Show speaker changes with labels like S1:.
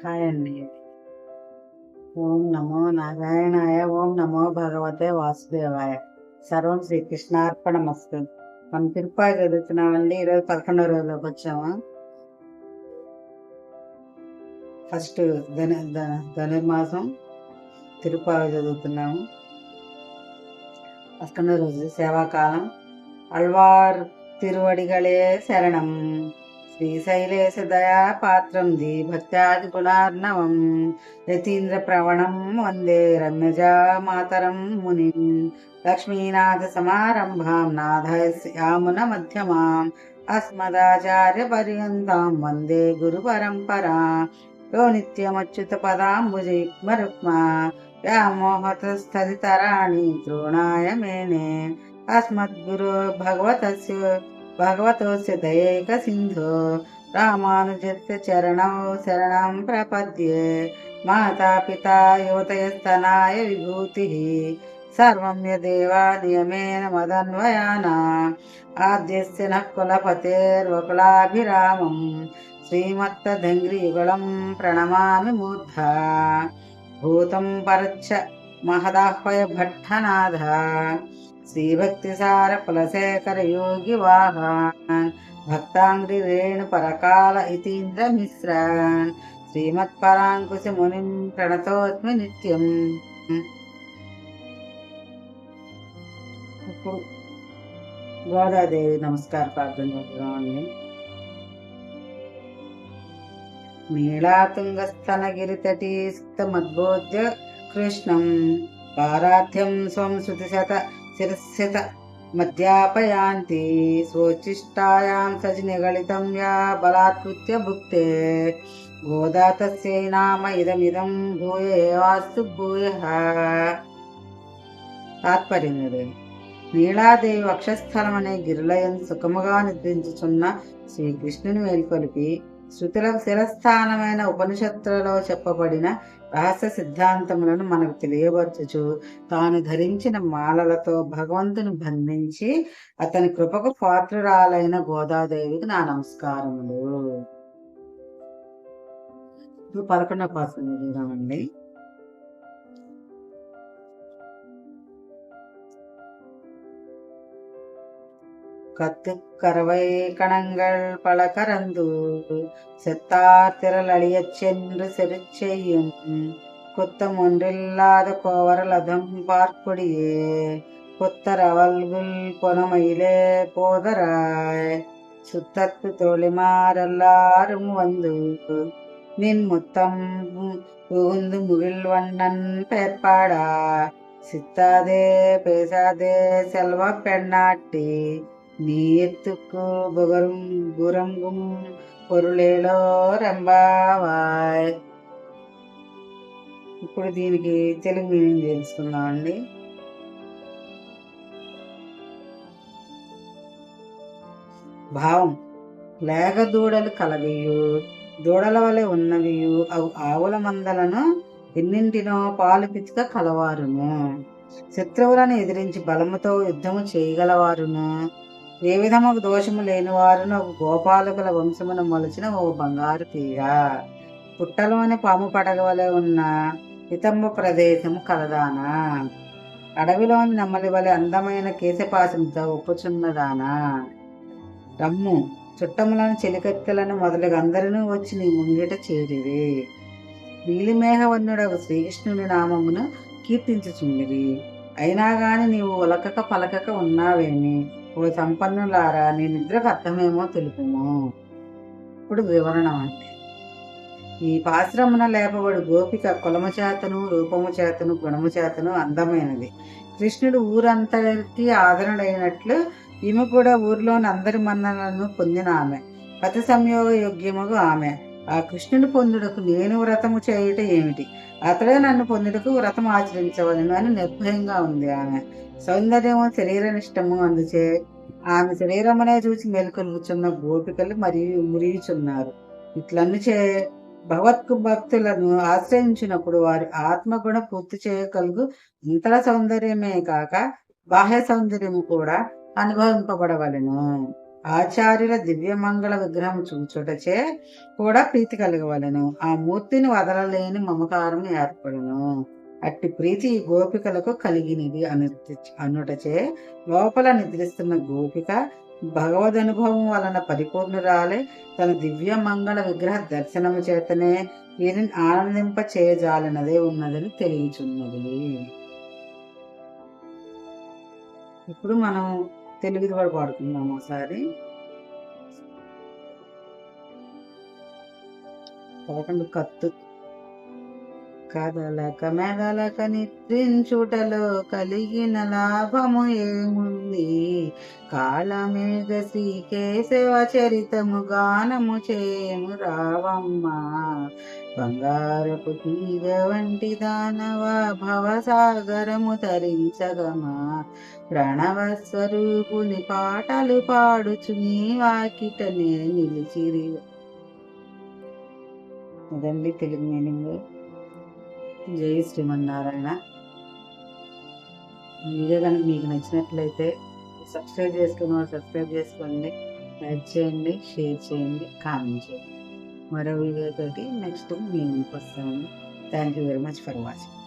S1: Hi అండి. ఓం నమో నారాయణాయ. ఓం నమో భగవతే వాసుదేవాయ. సర్వం శ్రీకృష్ణార్పణమస్తు. మనం తిరుపాయి చదువుతున్నామండి. ఈరోజు 11వ రోజులోకి వచ్చాము. ఫస్ట్ ధనుర్మాసం తిరుపాయి చదువుతున్నాము. 11వ రోజు సేవాకాలం. అల్వార్ తిరువడిగళే శరణం. శ్రీశైలేశ దయా పాత్రం ది భక్త్యాది పునార్ణవం. యతీంద్ర ప్రవణం వందే రమ్యజా మాతరం మునిం. లక్ష్మీనాథ సమారంభాం నాథయామున మధ్యమాం. అస్మదాచార్య పర్యంతం వందే గురు పరంపరా. యో నిత్యమచ్యుత పదాంబుజయుగ్మరుక్మా వ్యామోహతస్థితరాణి తృణాయ మేనే. అస్మద్గురు భగవతోస్య దయైక సింధో రామానుజస్య చరణౌ శరణం ప్రపద్యే. మాతా పితా యువతయస్తనాయ విభూతిః సర్వం యదేవా నియమేన మదన్వయానా. ఆద్యస్య నః కులపతేర్వకులాభిరామం. శ్రీమత్తదంఘ్రియుగళం ప్రణమామి మూర్ధా. భూతం పరచ్చ మహదాహ్వయ భట్టనాథ. శ్రీభక్తిసార కులశేఖర యోగి వాహాన్. భక్తాంగ్రి రేణు పరకాల ఇతీంద్ర మిశ్రాన్. శ్రీమత్పరాంకుశ మునిం ప్రణతోస్మి నిత్యం. ఇప్పుడు గోదాదేవి నమస్కార ప్రార్థన చేద్దామండి. నీళాతుంగస్తనగిరితటీ స్థితమద్బోధ్య కృష్ణం. పారార్థ్యం స్వం శృతిశత శిరస్యత మధ్యాపయాంతి. స్వోచ్చిష్టాయాం సజి నిగళితం యా బలాత్కృత్య భుక్తే. గోదా తస్యై నామ ఇదమిదం భూయ ఏవాస్తు భూయః. తాత్పర్యం. నీలాదేవి వక్షస్థలం అనే గిరిలయందు సుఖముగా నిద్రించుచున్న శ్రీకృష్ణుని మేల్కొలిపి శృతులకు శిరస్థానమైన ఉపనిషత్తులలో చెప్పబడిన రహస్య సిద్ధాంతములను మనకు తెలియవచ్చుచు తాను ధరించిన మాలలతో భగవంతుని బంధించి అతని కృపకు పాత్రురాలైన గోదాదేవికి నా నమస్కారములు. ఇప్పుడు 11వ పాత్ర చూద్దామండి. கத்துக்கரவை கணங்கள் பல கறந்து செத்தார் திரள் அழியச் சென்று செருச்செய்யும். குத்தம் ஒன்றில்லாத கோவரலதம் பார்ப்பொடியே. புத்தரவல்குல் பொனமையிலே போதராய். சுத்தத்து தோழிமாரெல்லாரும் வந்து நின் முத்தம் புகுந்து முகில் வண்ணன் பெயர்பாடா. சித்தாதே பேசாதே செல்வ பெண்ணாட்டி. నీయెత్తుకు గురంగుం పొరులేలో రంబావాయ్. ఇప్పుడు దీనికి తెలుగు మీనింగ్ తెలుసుకుందామండి. భావం. లేగ దూడలు కలవియు దూడల వలె ఉన్నవియు అవు ఆవుల మందలను ఎన్నింటినో పాలు పిచ్చుక కలవారును. శత్రువులను ఎదిరించి బలముతో యుద్ధము చేయగలవారును. ఏ విధముకు దోషము లేనివారును ఒక గోపాలకుల వంశమును మొలిచిన ఓ బంగారు తీగ. పుట్టలోని పాము పడగవలే ఉన్న హితంబ ప్రదేశము కలదానా. అడవిలోని నెమ్మలి వలె అందమైన కేశపాశంతో ఒప్పుచున్నదానా. రమ్ము, చుట్టములను చెలికత్తెలను మొదలుగా అందరినూ వచ్చి నీ ముంగిట చేరిరి. నీలిమేఘవర్ణుడకు శ్రీకృష్ణుని నామమును కీర్తించుచుండిరి. అయినా గాని నీవు ఉలకక పలకక ఉన్నావేమి. ఓ సంపన్నులారా, నీ నిద్రకు అర్థమేమో తెలుపుము. ఇప్పుడు వివరణ అంటే, ఈ పాశ్రమున లేపబడు గోపిక కులము చేతను రూపము చేతను గుణము చేతను అందమైనది. కృష్ణుడు ఊరంతటికి ఆదరణైనట్లు ఈమె కూడా ఊరిలోని అందరి మన్నలను పొందిన ఆమె. పతి సంయోగ యోగ్యముగు ఆమె. ఆ కృష్ణుని పొందుటకు నేను వ్రతము చేయుట ఏమిటి, అతడే నన్ను పొందుటకు వ్రతం ఆచరించవలను అని నిర్భయంగా ఉంది ఆమె. సౌందర్యము శరీరనిష్టము అందుచే ఆమె శరీరమునే చూసి మేల్కొలుగుచున్న గోపికలు మరియు మురియుచున్నారు. ఇట్లన్నుచే భగవత్ భక్తులను ఆశ్రయించినప్పుడు వారి ఆత్మగుణ పూర్తి చేయగలుగు ఇంతల సౌందర్యమే కాక బాహ్య సౌందర్యము కూడా అనుభవింపబడవలెను. ఆచార్యుల దివ్యమంగళ విగ్రహం చూచుటచే కూడా ప్రీతి కలగవలను. ఆ మూర్తిని వదలలేని మమకారం ఏర్పడును. అట్టి ప్రీతి ఈ గోపికలకు కలిగినది అనుటచే లోపల నిద్రిస్తున్న గోపిక భగవదనుభవం వలన పరిపూర్ణురాలే తన దివ్య మంగళ విగ్రహ దర్శనము చేతనే వీరిని ఆనందింప చేయజాలనదే ఉన్నదని తెలియచున్నది. ఇప్పుడు మనం తెలుగుది కూడా పాడుకుందాం ఒకసారి. పదకొండు కత్తు. కదలక మెదలక నిద్రించుటలో కలిగిన లాభము ఏముంది? కాళమేఘ శ్రీకేశవ చరితము గానము చేయము రావమ్మా. బంగారపు తీగ వంటి దానవ భవసాగరము తరించగమా. ప్రణవ స్వరూపుని పాటలు పాడుచు నీ వాకిటనే నిలిచిరి. అదండి తెలుగు మీనింగ్. జై శ్రీమన్నారాయణ. ఈ వీడియో కనుక మీకు నచ్చినట్లయితే సబ్స్క్రైబ్ చేసుకున్న వాళ్ళు సబ్స్క్రైబ్ చేసుకోండి, లైక్ చేయండి, షేర్ చేయండి, కామెంట్ చేయండి. మరో వీడియోతోటి నెక్స్ట్ మీ ముందుకు వస్తాను. Thank you very much for watching.